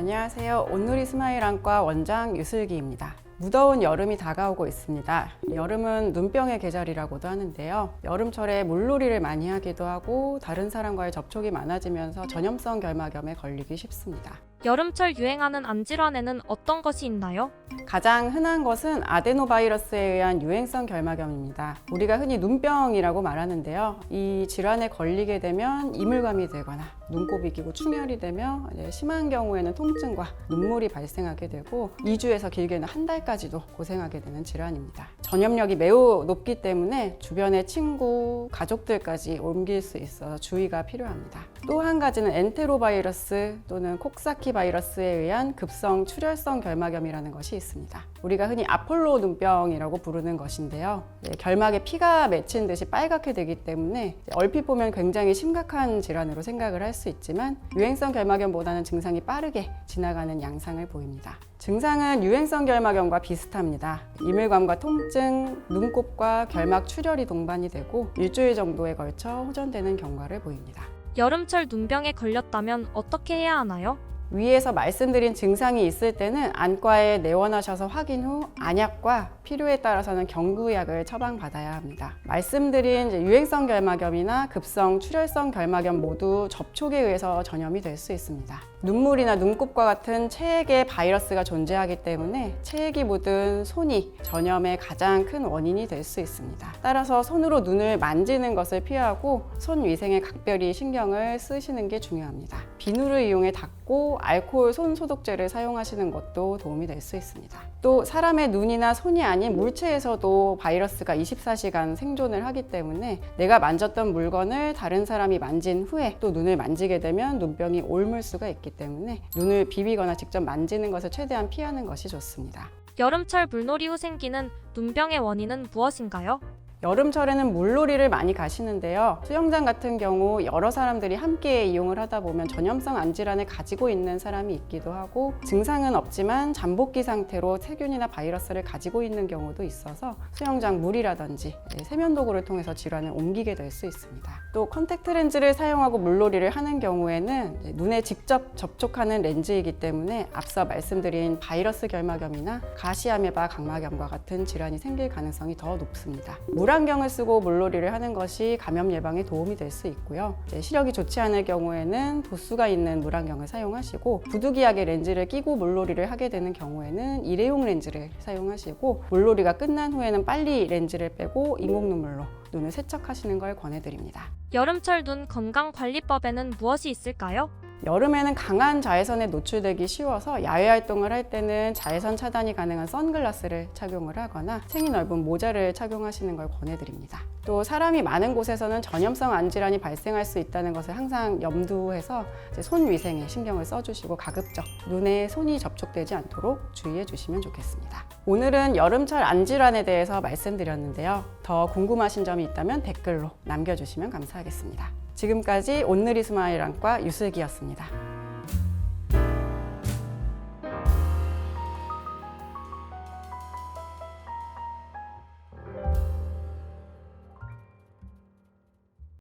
안녕하세요. 온누리 스마일 안과 원장 유슬기입니다. 무더운 여름이 다가오고 있습니다. 여름은 눈병의 계절이라고도 하는데요. 여름철에 물놀이를 많이 하기도 하고 다른 사람과의 접촉이 많아지면서 전염성 결막염에 걸리기 쉽습니다. 여름철 유행하는 암질환에는 어떤 것이 있나요? 가장 흔한 것은 아데노바이러스에 의한 유행성 결막염입니다. 우리가 흔히 눈병이라고 말하는데요. 이 질환에 걸리게 되면 이물감이 되거나 눈곱이 끼고 충혈이 되며 심한 경우에는 통증과 눈물이 발생하게 되고 2주에서 길게는 한 달까지도 고생하게 되는 질환입니다. 전염력이 매우 높기 때문에 주변의 친구, 가족들까지 옮길 수 있어서 주의가 필요합니다. 또 한 가지는 엔테로바이러스 또는 콕사키 바이러스에 의한 급성 출혈성 결막염이라는 것이 있습니다. 우리가 흔히 아폴로 눈병이라고 부르는 것인데요. 결막에 피가 맺힌 듯이 빨갛게 되기 때문에 얼핏 보면 굉장히 심각한 질환으로 생각을 할 수 있지만 유행성 결막염보다는 증상이 빠르게 지나가는 양상을 보입니다. 증상은 유행성 결막염과 비슷합니다. 이물감과 통증, 눈곱과 결막 출혈이 동반이 되고 일주일 정도에 걸쳐 호전되는 경과를 보입니다. 여름철 눈병에 걸렸다면 어떻게 해야 하나요? 위에서 말씀드린 증상이 있을 때는 안과에 내원하셔서 확인 후 안약과 필요에 따라서는 경구약을 처방받아야 합니다. 말씀드린 유행성 결막염이나 급성 출혈성 결막염 모두 접촉에 의해서 전염이 될 수 있습니다. 눈물이나 눈곱과 같은 체액에 바이러스가 존재하기 때문에 체액이 묻은 손이 전염의 가장 큰 원인이 될 수 있습니다. 따라서 손으로 눈을 만지는 것을 피하고 손 위생에 각별히 신경을 쓰시는 게 중요합니다. 비누를 이용해 닦고 알코올 손 소독제를 사용하시는 것도 도움이 될 수 있습니다. 또 사람의 눈이나 손이 아닌 물체에서도 바이러스가 24시간 생존을 하기 때문에 내가 만졌던 물건을 다른 사람이 만진 후에 또 눈을 만지게 되면 눈병이 옮을 수가 있기 때문에 눈을 비비거나 직접 만지는 것을 최대한 피하는 것이 좋습니다. 여름철 물놀이 후 생기는 눈병의 원인은 무엇인가요? 여름철에는 물놀이를 많이 가시는데요. 수영장 같은 경우 여러 사람들이 함께 이용을 하다 보면 전염성 암질환을 가지고 있는 사람이 있기도 하고 증상은 없지만 잠복기 상태로 세균이나 바이러스를 가지고 있는 경우도 있어서 수영장 물이라든지 세면도구를 통해서 질환을 옮기게 될 수 있습니다. 또 컨택트 렌즈를 사용하고 물놀이를 하는 경우에는 눈에 직접 접촉하는 렌즈이기 때문에 앞서 말씀드린 바이러스 결막염이나 가시아메바 각막염과 같은 질환이 생길 가능성이 더 높습니다. 물안경을 쓰고 물놀이를 하는 것이 감염 예방에 도움이 될 수 있고요. 시력이 좋지 않을 경우에는 도수가 있는 물안경을 사용하시고 부득이하게 렌즈를 끼고 물놀이를 하게 되는 경우에는 일회용 렌즈를 사용하시고 물놀이가 끝난 후에는 빨리 렌즈를 빼고 인공 눈물로 눈을 세척하시는 걸 권해드립니다. 여름철 눈 건강관리법에는 무엇이 있을까요? 여름에는 강한 자외선에 노출되기 쉬워서 야외 활동을 할 때는 자외선 차단이 가능한 선글라스를 착용을 하거나 생이 넓은 모자를 착용하시는 걸 권해드립니다. 또 사람이 많은 곳에서는 전염성 암질환이 발생할 수 있다는 것을 항상 염두해서 손 위생에 신경을 써주시고 가급적 눈에 손이 접촉되지 않도록 주의해 주시면 좋겠습니다. 오늘은 여름철 암질환에 대해서 말씀드렸는데요. 더 궁금하신 점이 있다면 댓글로 남겨주시면 감사하겠습니다. 지금까지 온누리 스마일 안과 유슬기였습니다.